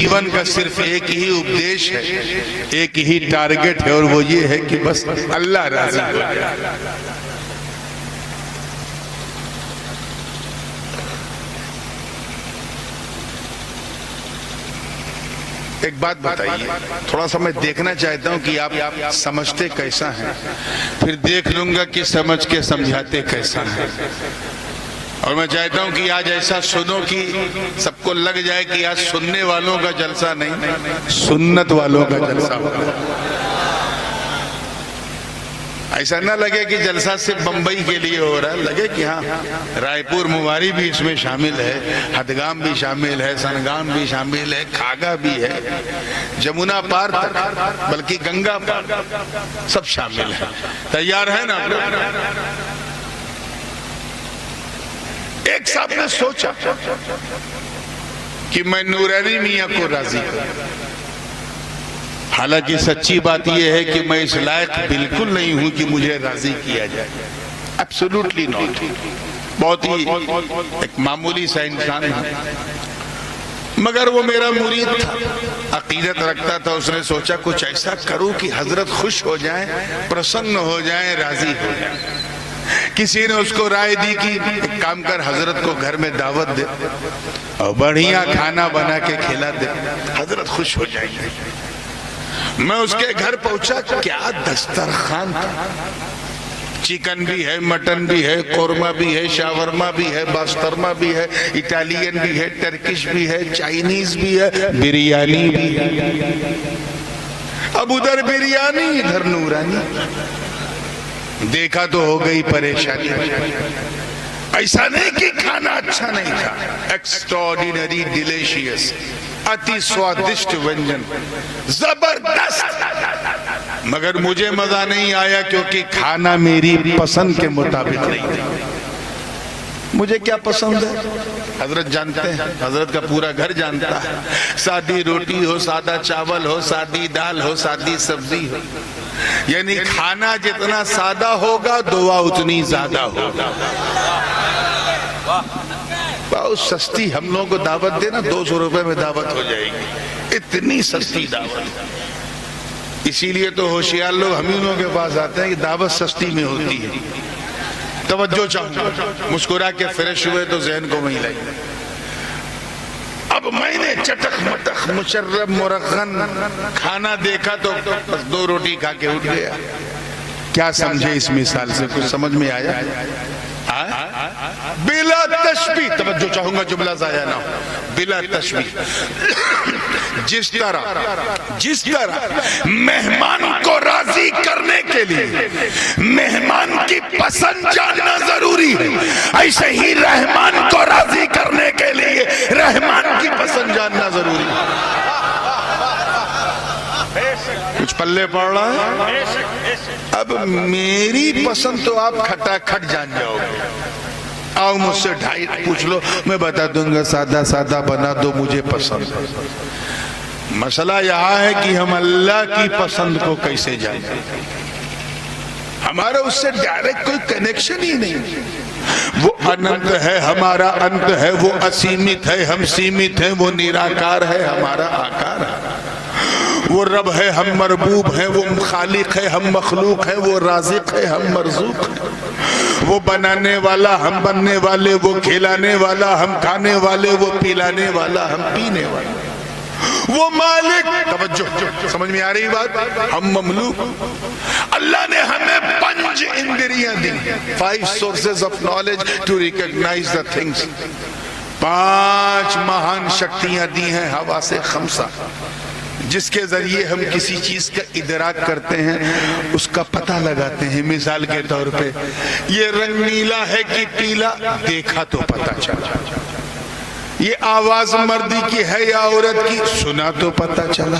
جیون کا صرف ایک ہی اپدیش ہے، ایک ہی ٹارگٹ ہے، اور وہ یہ ہے کہ بس اللہ راضی ہو جائے۔ ایک بات بتائیے، تھوڑا سا میں دیکھنا چاہتا ہوں کہ آپ سمجھتے کیسا ہیں، پھر دیکھ لوں گا کہ سمجھ کے سمجھاتے کیسا ہیں۔ اور میں چاہتا ہوں کہ آج ایسا سنو کہ سب کو لگ جائے کہ آج سننے والوں کا جلسہ نہیں، سنت والوں کا جلسہ ہوگا۔ ایسا نہ لگے کہ جلسہ صرف بمبئی کے لیے ہو رہا ہے، لگے کہ ہاں رائے پور مواری بھی اس میں شامل ہے، ہدگام بھی شامل ہے، سنگام بھی شامل ہے، کھاگا بھی ہے، جمنا پار تک، بلکہ گنگا پار سب شامل ہے۔ تیار ہے نا؟ ایک صاحب نے سوچا کہ میں نورانی میاں کو راضی کروں۔ حالانکہ سچی بات یہ ہے کہ میں اس لائق بالکل نہیں ہوں کہ مجھے راضی کیا جائے، ایبسولوٹلی ناٹ۔ بہت ہی ایک معمولی سا انسان ہے، مگر وہ میرا مرید تھا، عقیدت رکھتا تھا۔ اس نے سوچا کچھ ایسا کروں کہ حضرت خوش ہو جائیں، پرسن ہو جائیں، راضی ہو جائیں۔ کسی نے اس کو رائے دی کہ ایک کام کر، حضرت کو گھر میں دعوت دے اور بڑھیا کھانا بنا کے کھلا دے، حضرت خوش ہو جائیں گے۔ میں اس کے گھر پہنچا، کیا دسترخوان تھا! چکن بھی ہے، مٹن بھی ہے، قورمہ بھی ہے، شاورما بھی ہے، باسترما بھی ہے، اٹالین بھی ہے، ٹرکش بھی ہے، چائنیز بھی ہے، بریانی بھی ہے۔ اب ادھر بریانی، ادھر نورانی۔ دیکھا تو ہو گئی پریشانی۔ ایسا نہیں کہ کھانا اچھا نہیں تھا، ایکسٹراڈینری ڈیلیشیس، اتی سوادشٹ ونجن، زبردست، مگر مجھے مزہ نہیں آیا کیونکہ کھانا میری پسند کے مطابق نہیں تھا۔ مجھے کیا پسند ہے حضرت جانتے ہیں، حضرت کا پورا گھر جانتا ہے۔ سادی روٹی ہو، سادہ چاول ہو، سادی دال ہو، سادی سبزی ہو، یعنی کھانا جتنا سادہ ہوگا دعا اتنی زیادہ ہوگا۔ بہت سستی ہم لوگوں کو دعوت دینا، 200 روپے میں دعوت ہو جائے گی، اتنی سستی دعوت۔ اسی لیے تو ہوشیار لوگ ہم ہی لوگوں کے پاس آتے ہیں کہ دعوت سستی میں ہوتی ہے۔ توجہ چاہوں، مسکرا کے فریش ہوئے تو ذہن کو وہیں لائیں۔ اب میں نے چٹک مٹک مشرب مرغن کھانا دیکھا تو بس 2 روٹی کھا کے اٹھ گیا۔ کیا سمجھے اس مثال سے؟ کچھ سمجھ میں آیا؟ بلا تشبیہ، توجہ چاہوں گا جملہ ضائع نہ ہو، بلا تشبیہ۔ جس طرح مہمان کو راضی کرنے کے لیے مہمان کی پسند جاننا ضروری ہے، ایسے ہی رحمان کو راضی کرنے کے لیے رحمان کی پسند جاننا ضروری ہے۔ کچھ پلے پڑ رہا ہے؟ اب میری پسند تو آپ کھٹا کھٹ جان جاؤ گے۔ آؤ مجھ سے 2.5 پوچھ لو، میں بتا دوں گا سادہ سادہ بنا دو، مجھے پسند ہے۔ مسئلہ یہاں ہے کہ ہم اللہ کی پسند کو کیسے جانیں؟ ہمارا اس سے ڈائریکٹ کوئی کنیکشن ہی نہیں۔ وہ اننت ہے، ہمارا انت ہے، وہ اسیمت ہے، ہم سیمت ہیں، وہ نراکار ہے، ہمارا آکار ہے۔ وہ رب ہے، ہم مربوب ہیں، وہ خالق ہے، ہم مخلوق ہیں، وہ رازق ہے، ہم مرزوق ہیں۔ وہ بنانے والا، ہم بننے والے، وہ کھلانے والا، ہم کھانے والے، وہ پلانے والا، ہم پینے والے۔ وہ مالک، توجہ سمجھ میں آ رہی بات، ہم مملوک۔ اللہ نے ہمیں 5 اندریاں دی، 5 sources of knowledge to recognize the things۔ 5 مہان شکتیاں دی ہیں، حواس 5، جس کے ذریعے ہم کسی چیز کا ادراک کرتے ہیں، اس کا پتہ لگاتے ہیں۔ مثال کے طور پہ یہ رنگ نیلا ہے کہ پیلا، دیکھا تو پتہ چلا۔ یہ آواز مردی کی ہے یا عورت کی، سنا تو پتہ چلا۔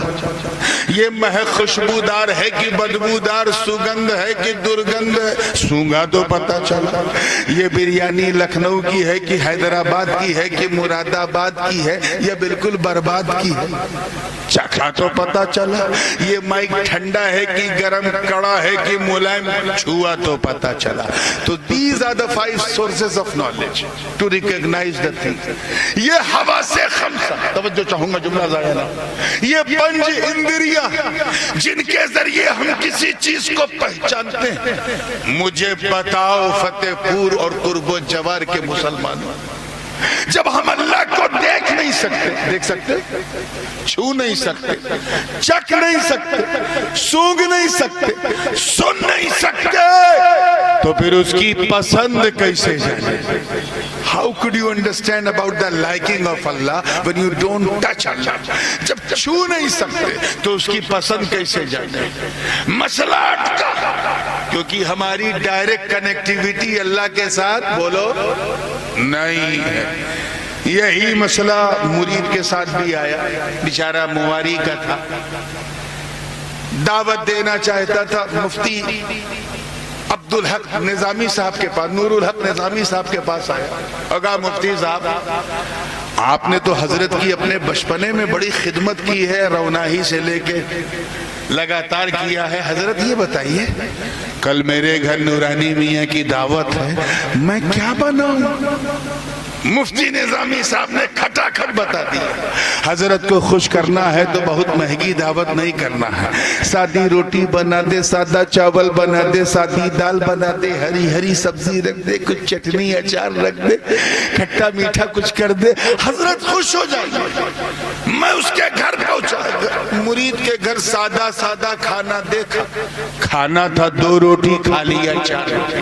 یہ مہک خوشبودار ہے کہ بدبودار، سگندھ ہے کہ درگندھ ہے، سونگا تو پتہ چلا۔ یہ بریانی لکھنؤ کی ہے کہ حیدرآباد کی ہے کہ مراد آباد کی ہے یا بالکل برباد کی ہے، چکھا تو پتہ چلا۔ یہ مائک ٹھنڈا ہے کہ گرم، کڑا ہے کہ ملائم، چھوا تو پتہ چلا۔ تو these are the 5 sources of knowledge to recognize the thing۔ یہ یہ ہوا سے خمسہ، توجہ چاہوں گا جملہ ضائع نہ، یہ پنج اندریاں جن کے ذریعے ہم کسی چیز کو پہچانتے ہیں۔ مجھے بتاؤ فتح پور اور قرب و جوار کے مسلمانوں، جب ہم اللہ کو دیکھ نہیں سکتے، دیکھ سکتے، چھو نہیں سکتے، چکھ نہیں سکتے، سونگ نہیں سکتے، سن نہیں سکتے، تو پھر اس کی پسند کیسے جانے؟ How could you understand about the liking of Allah when you don't touch Allah؟ جب چھو نہیں سکتے تو اس کی پسند کیسے جانے؟ مسئلہ اٹکا، کیونکہ ہماری ڈائریکٹ کنیکٹیویٹی اللہ کے ساتھ بولو نہیں ہے۔ یہی مسئلہ مرید کے ساتھ بھی آیا، بیچارہ مواری کا تھا، دعوت دینا چاہتا تھا، مفتی عبدالحق نظامی صاحب کے پاس، نور الحق نظامی صاحب کے پاس آیا اور کہا مفتی صاحب آپ نے تو حضرت کی اپنے بچپنے میں بڑی خدمت کی ہے، روناہی سے لے کے لگاتار کیا ہے، حضرت یہ بتائیے کل میرے گھر نورانی میاں کی دعوت ہے، میں کیا بناؤں؟ مفتی نظامی صاحب نے کھٹا کھٹ بتا دیا، حضرت کو خوش کرنا ہے تو بہت مہنگی دعوت نہیں کرنا ہے، سادی روٹی بنا دے، سادہ چاول بنا دے، سادی دال بنا دے، ہری ہری سبزی رکھ دے، کچھ چٹنی اچار رکھ دے، کھٹا میٹھا کچھ کر دے، حضرت خوش ہو جائیں گے۔ میں اس کے گھر پہنچا، مرید کے گھر سادہ سادہ کھانا دیکھا، کھانا تھا 2 روٹی کھا لیا 4 روٹی۔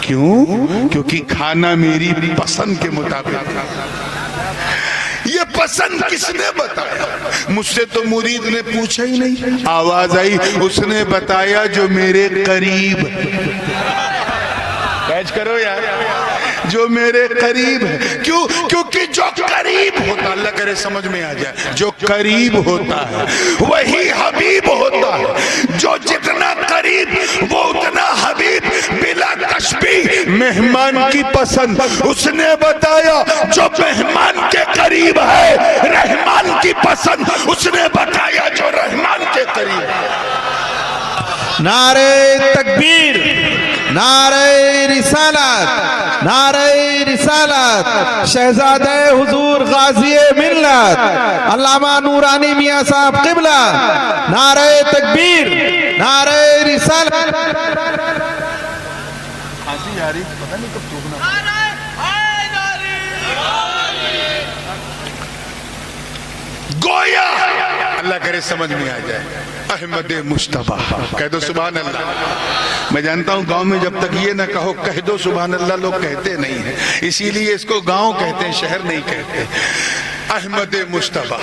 کیوں؟ کیونکہ کھانا میری پسند کے مطابق تھا۔ یہ پسند کس نے بتایا؟ مجھ سے تو مرید نے پوچھا ہی نہیں، آواز آئی اس نے بتایا جو میرے قریب، کیچ کرو یار، جو میرے قریب ہے۔ کیوں؟ کیونکہ جو قریب ہوتا، اللہ کرے سمجھ میں آ جائے، جو قریب ہوتا ہے وہی حبیب ہوتا ہے، جو جتنا قریب وہ اتنا حبیب، بلا تشبیہ۔ مہمان کی پسند اس نے بتایا جو مہمان کے قریب ہے، رحمان کی پسند اس نے بتایا جو رحمان کے قریب ہے۔ نعرہ تکبیر، نعرہ رسالت، نعرہ رسالت، شہزادہ حضور غازی ملت علامہ نورانی میاں صاحب قبلہ، نعرہ تکبیر، نعرہ رسالت۔ کھانسی آ رہی پتہ نہیں کب تھوکنا۔ گویا اللہ کرے سمجھ میں آ جائے، احمد مصطفیٰ، کہہ دو سبحان اللہ۔ میں جانتا ہوں گاؤں میں جب تک یہ نہ کہو کہہ دو سبحان اللہ لوگ کہتے نہیں ہیں، اسی لیے اس کو گاؤں کہتے ہیں، شہر نہیں کہتے۔ احمد مصطفیٰ،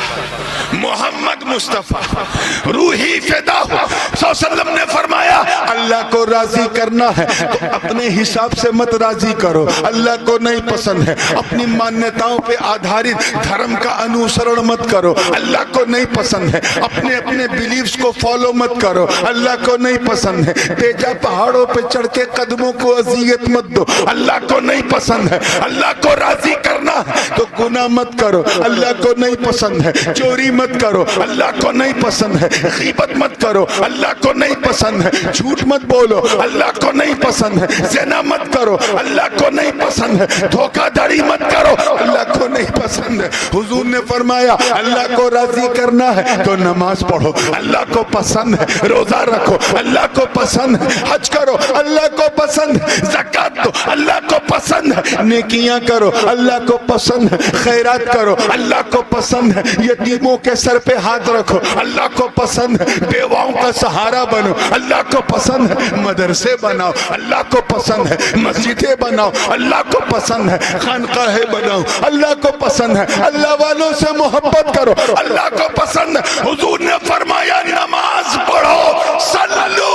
محمد مصطفیٰ، روحی فدا ہو۔ صلی اللہ علیہ وسلم نے فرمایا اللہ کو راضی کرنا ہے تو اپنے حساب سے مت راضی کرو، اللہ کو نہیں پسند ہے اپنی مانیتاؤں پہ آدھارت دھرم کا انوسرن مت کرو، اللہ کو نہیں پسند ہے اپنے اپنے بیلیفز کو فالو مت کرو، اللہ کو نہیں پسند ہے تیجا پہاڑوں پہ چڑھ کے قدموں کو اذیت مت دو، اللہ کو نہیں پسند ہے۔ اللہ کو راضی کرنا ہے تو گناہ مت کرو، اللہ کو نہیں پسند ہے، چوری مت کرو، اللہ کو نہیں پسند ہے، غیبت مت کرو، اللہ کو نہیں پسند ہے، جھوٹ مت بولو، اللہ کو نہیں پسند ہے، زنا مت کرو، اللہ کو نہیں پسند ہے، دھوکہ دھڑی مت کرو، اللہ کو نہیں پسند ہے۔ حضور نے فرمایا اللہ کو راضی کرنا ہے تو نماز پڑھو، اللہ کو پسند ہے، روزہ رکھو، اللہ کو پسند ہے، حج کرو، اللہ کو پسند ہے، زکوٰۃ دو، اللہ کو پسند ہے، نیکیاں کرو، اللہ کو پسند ہے، خیرات کرو، اللہ کو پسند ہے، یتیموں کے سر پہ ہاتھ رکھو، اللہ کو پسند ہے، بیواؤں کا سہارا بنو، اللہ کو پسند ہے، مدرسے بناؤ، اللہ کو پسند ہے، مسجدیں بناؤ، اللہ کو پسند ہے، خانقاہیں بناؤ، اللہ کو پسند ہے، اللہ والوں سے محبت کرو، اللہ کو پسند ہے۔ حضور نے فرمایا نماز پڑھو، صلو،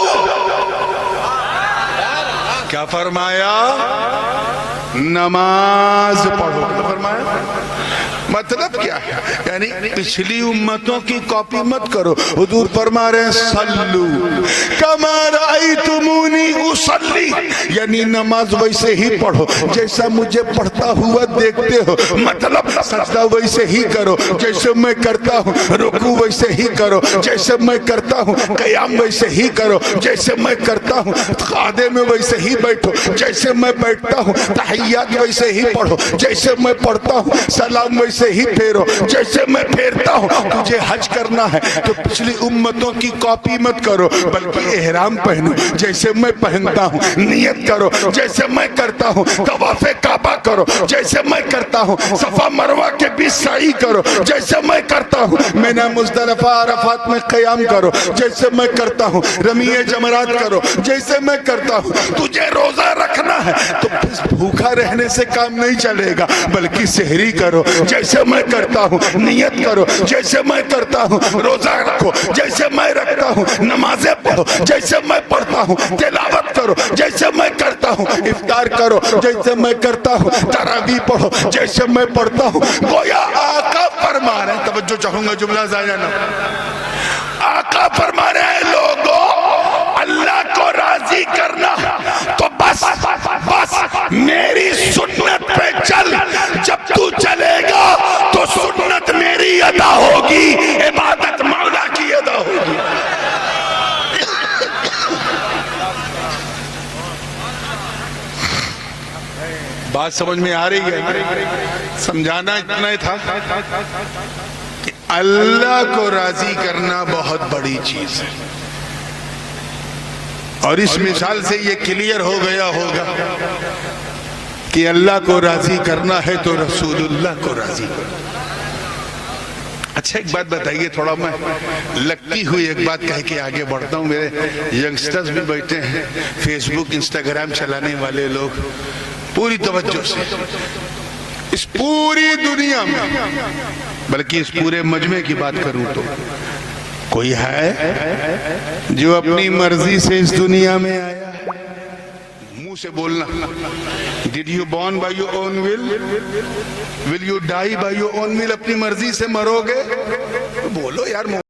کیا فرمایا؟ نماز پڑھو، کیا فرمایا؟ مطلب کیا ہے؟ یعنی پچھلی امتوں کی کاپی مت کرو. حضور فرما رہے ہیں صلو کما رأیتمونی اصلی، یعنی نماز ویسے ہی پڑھو جیسا مجھے پڑھتا ہوا دیکھتے ہو. مطلب سجدہ ویسے ہی کرو جیسے میں کرتا ہوں، رکوع ویسے ہی کرو جیسے میں کرتا ہوں، قیام ویسے ہی کرو جیسے میں کرتا ہوں، قعدے میں ویسے ہی بیٹھو جیسے میں بیٹھتا ہوں، تحیات ویسے ہی پڑھو جیسے میں پڑھتا ہوں، سلام ویسے ہی پھیرو جیسے میں پھیرتا ہوں. تجھے حج کرنا ہے تو پچھلی امتوں کی کاپی مت کرو، بلکہ احرام پہنو جیسے میں پہنتا ہوں، نیت کرو جیسے میں کرتا ہوں، طواف کعبہ کرو جیسے میں کرتا ہوں، صفا مروہ کے بیچ سعی کرو جیسے میں کرتا ہوں، مینا مزدلفہ عرفات میں قیام کرو جیسے میں کرتا ہوں، رمی جمرات کرو جیسے میں کرتا ہوں. تجھے روزہ رکھنا ہے تو بھوکا رہنے سے کام نہیں چلے گا، بلکہ سحری کرو جیسے میں کرتا ہوں، نیت کرو جیسے میں کرتا ہوں، روزہ رکھو جیسے میں رکھتا ہوں، نمازیں پڑھو جیسے میں پڑھتا ہوں، تلاوت کرو جیسے میں کرتا ہوں، افطار کرو جیسے میں کرتا ہوں، تراویح پڑھو جیسے میں پڑھتا ہوں. گویا آقا فرما رہے ہیں، توجہ چاہوں گا جملہ ضائع نہ. آقا فرما رہے ہیں لوگوں اللہ کو راضی کرنا تو بس میری سنت پہ چل. جب تو چلے گا تو سنت میری ادا ہوگی، عبادت مولا کی ادا ہوگی. بات سمجھ میں آ رہی ہے؟ سمجھانا اتنا ہی تھا کہ اللہ کو راضی کرنا بہت بڑی چیز ہے. اور اس مثال سے یہ کلیئر ہو گیا ہوگا کہ اللہ کو راضی کرنا ہے تو رسول اللہ کو راضی کرنا. اچھا ایک بات بتائیے، تھوڑا میں لگتی ہوئی ایک بات کہہ کے آگے بڑھتا ہوں. میرے ینگسٹرز بھی بیٹھے ہیں، فیس بک انسٹاگرام چلانے والے لوگ، پوری توجہ سے اس پوری دنیا میں، بلکہ اس پورے مجمع کی بات کروں تو کوئی ہے جو اپنی مرضی سے اس دنیا میں آیا؟ منہ سے بولنا. Did you born by your own will? Will you die by your own will? اپنی مرضی سے مرو گے؟ بولو یار.